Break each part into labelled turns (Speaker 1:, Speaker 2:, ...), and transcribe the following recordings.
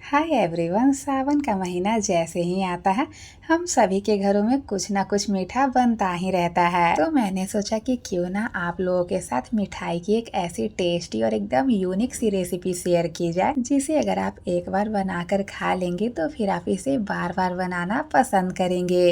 Speaker 1: Hi everyone. सावन का महीना जैसे ही आता है हम सभी के घरों में कुछ ना कुछ मीठा बनता ही रहता है। तो मैंने सोचा कि क्यों ना आप लोगों के साथ मिठाई की एक ऐसी टेस्टी और एकदम यूनिक सी रेसिपी शेयर की जाए, जिसे अगर आप एक बार बनाकर खा लेंगे तो फिर आप इसे बार बार बनाना पसंद करेंगे।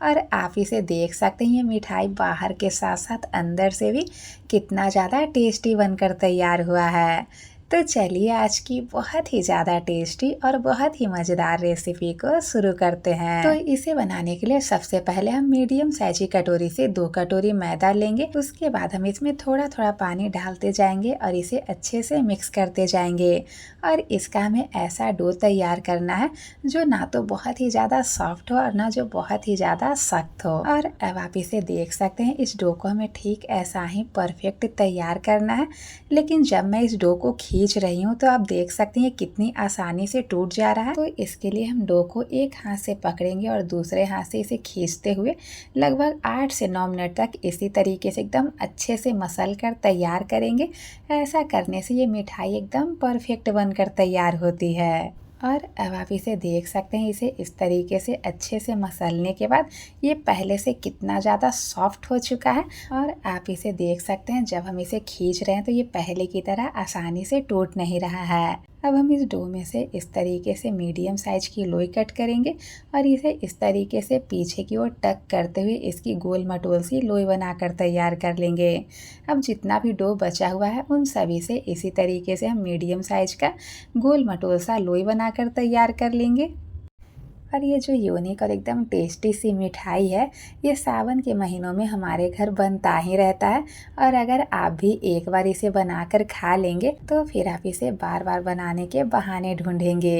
Speaker 1: और आप इसे देख सकते हैं, ये मिठाई बाहर के साथ साथ अंदर से भी कितना ज़्यादा टेस्टी बनकर तैयार हुआ है। तो चलिए आज की बहुत ही ज़्यादा टेस्टी और बहुत ही मज़ेदार रेसिपी को शुरू करते हैं। तो इसे बनाने के लिए सबसे पहले हम मीडियम साइज की कटोरी से 2 कटोरी मैदा लेंगे। उसके बाद हम इसमें थोड़ा थोड़ा पानी डालते जाएंगे और इसे अच्छे से मिक्स करते जाएंगे। और इसका हमें ऐसा डो तैयार करना है जो ना तो बहुत ही ज़्यादा सॉफ्ट हो और ना जो बहुत ही ज़्यादा सख्त हो। और अब आप इसे देख सकते हैं, इस डो को हमें ठीक ऐसा ही परफेक्ट तैयार करना है। लेकिन जब मैं इस डो को खींच रही हूँ तो आप देख सकते हैं कितनी आसानी से टूट जा रहा है। तो इसके लिए हम डो को एक हाथ से पकड़ेंगे और दूसरे हाथ से इसे खींचते हुए लगभग 8 से 9 मिनट तक इसी तरीके से एकदम अच्छे से मसल कर तैयार करेंगे। ऐसा करने से ये मिठाई एकदम परफेक्ट बनकर तैयार होती है। और अब आप इसे देख सकते हैं, इसे इस तरीके से अच्छे से मसलने के बाद ये पहले से कितना ज़्यादा सॉफ्ट हो चुका है। और आप इसे देख सकते हैं, जब हम इसे खींच रहे हैं तो ये पहले की तरह आसानी से टूट नहीं रहा है। अब हम इस डो में से इस तरीके से मीडियम साइज की लोई कट करेंगे और इसे इस तरीके से पीछे की ओर टक करते हुए इसकी गोल मटोल सी लोई बनाकर तैयार कर लेंगे। अब जितना भी डो बचा हुआ है उन सभी से इसी तरीके से हम मीडियम साइज का गोल मटोल सा लोई बनाकर तैयार कर लेंगे। और ये जो यूनिक और एकदम टेस्टी सी मिठाई है, ये सावन के महीनों में हमारे घर बनता ही रहता है। और अगर आप भी एक बार इसे बनाकर खा लेंगे तो फिर आप इसे बार बार बनाने के बहाने ढूंढेंगे।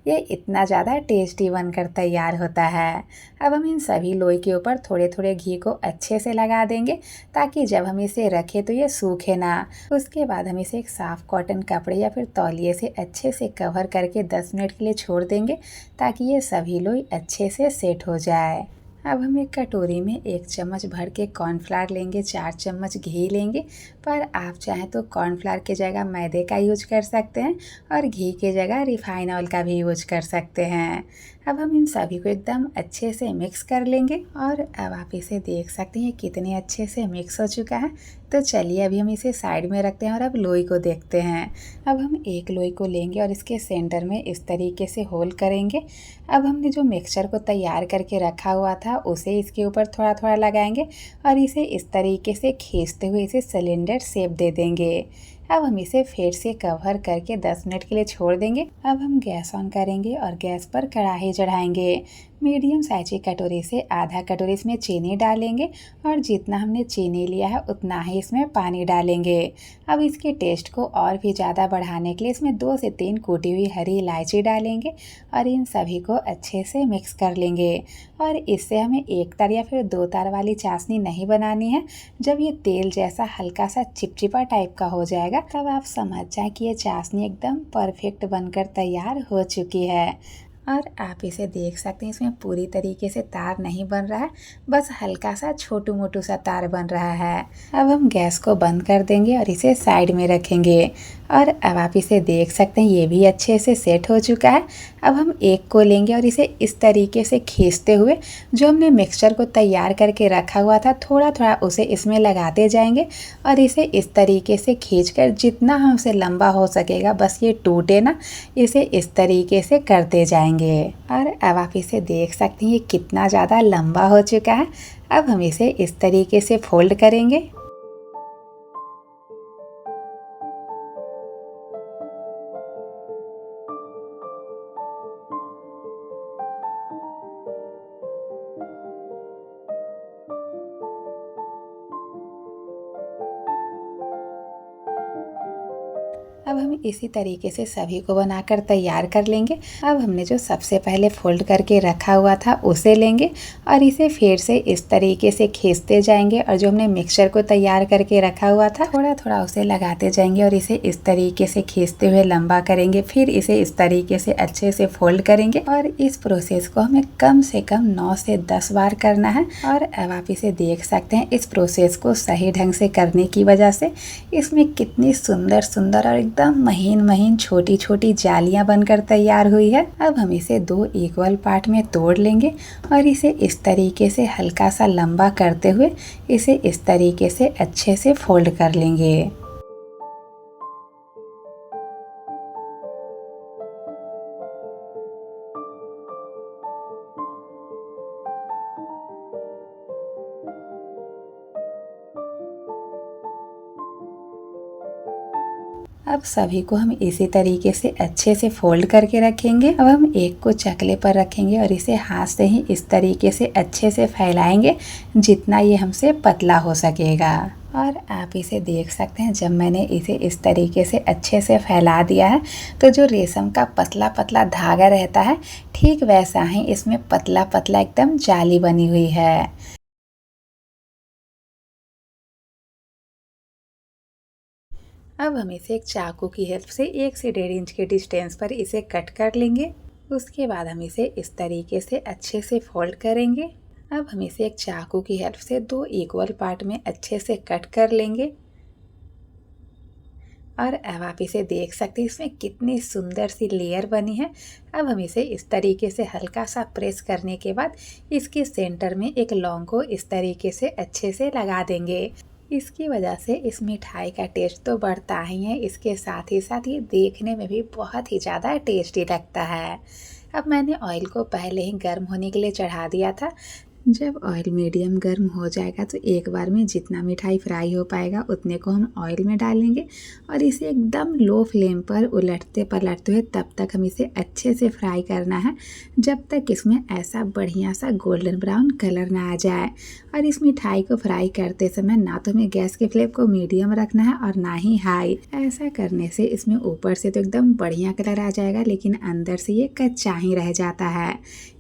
Speaker 1: ये इतना ज़्यादा टेस्टी बनकर तैयार होता है। अब हम इन सभी लोई के ऊपर थोड़े थोड़े घी को अच्छे से लगा देंगे ताकि जब हम इसे रखें तो ये सूखे ना। उसके बाद हम इसे एक साफ़ कॉटन कपड़े या फिर तौलिए से अच्छे से कवर करके 10 मिनट के लिए छोड़ देंगे ताकि ये सभी लोई अच्छे से सेट हो जाए। अब हम एक कटोरी में 1 चम्मच भर के कॉर्नफ्लावर लेंगे, 4 चम्मच घी लेंगे। पर आप चाहें तो कॉर्नफ्लावर की जगह मैदे का यूज कर सकते हैं और घी की जगह रिफाइन ऑयल का भी यूज कर सकते हैं। अब हम इन सभी को एकदम अच्छे से मिक्स कर लेंगे। और अब आप इसे देख सकते हैं कितने अच्छे से मिक्स हो चुका है। तो चलिए अभी हम इसे साइड में रखते हैं और अब लोई को देखते हैं। अब हम एक लोई को लेंगे और इसके सेंटर में इस तरीके से होल करेंगे। अब हमने जो मिक्सचर को तैयार करके रखा हुआ था उसे इसके ऊपर थोड़ा थोड़ा लगाएंगे और इसे इस तरीके से खींचते हुए इसे सिलेंडर शेप दे देंगे। अब हम इसे फिर से कवर करके 10 मिनट के लिए छोड़ देंगे। अब हम गैस ऑन करेंगे और गैस पर कढ़ाई चढ़ाएंगे। मीडियम साइज की कटोरी से आधा कटोरी इसमें चीनी डालेंगे और जितना हमने चीनी लिया है उतना ही इसमें पानी डालेंगे। अब इसके टेस्ट को और भी ज़्यादा बढ़ाने के लिए इसमें 2 से 3 कूटी हुई हरी इलायची डालेंगे और इन सभी को अच्छे से मिक्स कर लेंगे। और इससे हमें 1 तार या फिर 2 तार वाली चाशनी नहीं बनानी है। जब ये तेल जैसा हल्का सा चिपचिपा टाइप का हो जाएगा तब आप समझ जाए कि ये चाशनी एकदम परफेक्ट बनकर तैयार हो चुकी है। और आप इसे देख सकते हैं, इसमें पूरी तरीके से तार नहीं बन रहा है, बस हल्का सा छोटू मोटू सा तार बन रहा है। अब हम गैस को बंद कर देंगे और इसे साइड में रखेंगे। और अब आप इसे देख सकते हैं, ये भी अच्छे से सेट हो चुका है। अब हम एक को लेंगे और इसे इस तरीके से खींचते हुए जो हमने मिक्सचर को तैयार करके रखा हुआ था थोड़ा थोड़ा उसे इसमें लगाते जाएंगे और इसे इस तरीके से खींचकर जितना हमसे लंबा हो सकेगा, बस ये टूटे ना, इसे इस तरीके से करते जाएंगे। और अब आप इसे देख सकते हैं, ये कितना ज़्यादा लंबा हो चुका है। अब हम इसे इस तरीके से फोल्ड करेंगे। अब हम इसी तरीके से सभी को बनाकर तैयार कर लेंगे। अब हमने जो सबसे पहले फोल्ड करके रखा हुआ था उसे लेंगे और इसे फिर से इस तरीके से खींचते जाएंगे और जो हमने मिक्सचर को तैयार करके रखा हुआ था थोड़ा थोड़ा उसे लगाते जाएंगे और इसे इस तरीके से खींचते हुए लंबा करेंगे। फिर इसे इस तरीके से अच्छे से फोल्ड करेंगे और इस प्रोसेस को हमें कम से कम 9 से 10 बार करना है। और अब आप इसे देख सकते हैं, इस प्रोसेस को सही ढंग से करने की वजह से इसमें कितनी सुंदर सुंदर और एकदम एकदम महीन महीन छोटी छोटी जालियां बनकर तैयार हुई है। अब हम इसे 2 इक्वल पार्ट में तोड़ लेंगे और इसे इस तरीके से हल्का सा लंबा करते हुए इसे इस तरीके से अच्छे से फोल्ड कर लेंगे। अब सभी को हम इसी तरीके से अच्छे से फोल्ड करके रखेंगे। अब हम एक को चकले पर रखेंगे और इसे हाथ से ही इस तरीके से अच्छे से फैलाएंगे जितना ये हमसे पतला हो सकेगा। और आप इसे देख सकते हैं, जब मैंने इसे इस तरीके से अच्छे से फैला दिया है तो जो रेशम का पतला पतला धागा रहता है ठीक वैसा ही इसमें पतला पतला एकदम जाली बनी हुई है। अब हम इसे एक चाकू की हेल्प से 1 से 1.5 इंच के डिस्टेंस पर इसे कट कर लेंगे। उसके बाद हम इसे इस तरीके से अच्छे से फोल्ड करेंगे। अब हम इसे एक चाकू की हेल्प से 2 इक्वल पार्ट में अच्छे से कट कर लेंगे। और अब आप इसे देख सकते हैं इसमें कितनी सुंदर सी लेयर बनी है। अब हम इसे इस तरीके से हल्का सा प्रेस करने के बाद इसके सेंटर में एक लौंग को इस तरीके से अच्छे से लगा देंगे। इसकी वजह से इस मिठाई का टेस्ट तो बढ़ता ही है, इसके साथ ही साथ ये देखने में भी बहुत ही ज़्यादा टेस्टी लगता है। अब मैंने ऑयल को पहले ही गर्म होने के लिए चढ़ा दिया था। जब ऑयल मीडियम गर्म हो जाएगा तो एक बार में जितना मिठाई फ्राई हो पाएगा उतने को हम ऑयल में डालेंगे और इसे एकदम लो फ्लेम पर उलटते पलटते हुए तब तक हम इसे अच्छे से फ्राई करना है जब तक इसमें ऐसा बढ़िया सा गोल्डन ब्राउन कलर ना आ जाए। और इस मिठाई को फ्राई करते समय ना तो हमें गैस के फ्लेम को मीडियम रखना है और ना ही हाई। ऐसा करने से इसमें ऊपर से तो एकदम बढ़िया कलर आ जाएगा लेकिन अंदर से ये कच्चा ही रह जाता है।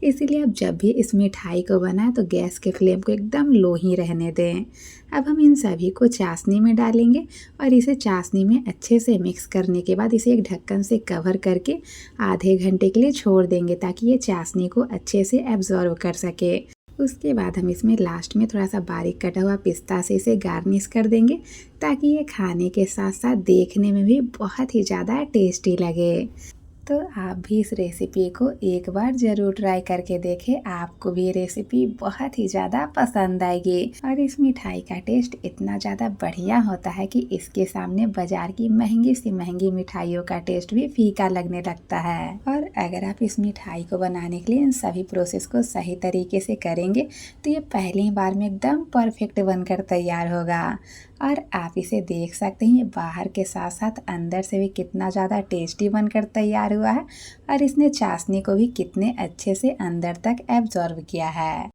Speaker 1: इसीलिए अब जब भी इस मिठाई को बनाए तो गैस के फ्लेम को एकदम लो ही रहने दें। अब हम इन सभी को चाशनी में डालेंगे और इसे चाशनी में अच्छे से मिक्स करने के बाद इसे एक ढक्कन से कवर करके आधे घंटे के लिए छोड़ देंगे ताकि ये चाशनी को अच्छे से एब्जॉर्व कर सके। उसके बाद हम इसमें लास्ट में थोड़ा सा बारीक कटा हुआ पिस्ता से इसे गार्निश कर देंगे ताकि ये खाने के साथ साथ देखने में भी बहुत ही ज़्यादा टेस्टी लगे। तो आप भी इस रेसिपी को एक बार ज़रूर ट्राई करके देखें, आपको भी ये रेसिपी बहुत ही ज़्यादा पसंद आएगी। और इस मिठाई का टेस्ट इतना ज़्यादा बढ़िया होता है कि इसके सामने बाज़ार की महंगी सी महंगी मिठाइयों का टेस्ट भी फीका लगने लगता है। और अगर आप इस मिठाई को बनाने के लिए इन सभी प्रोसेस को सही तरीके से करेंगे तो ये पहली बार में एकदम परफेक्ट बनकर तैयार होगा। और आप इसे देख सकते हैं, ये बाहर के साथ साथ अंदर से भी कितना ज़्यादा टेस्टी बनकर तैयार हुआ है और इसने चाशनी को भी कितने अच्छे से अंदर तक एब्जॉर्ब किया है।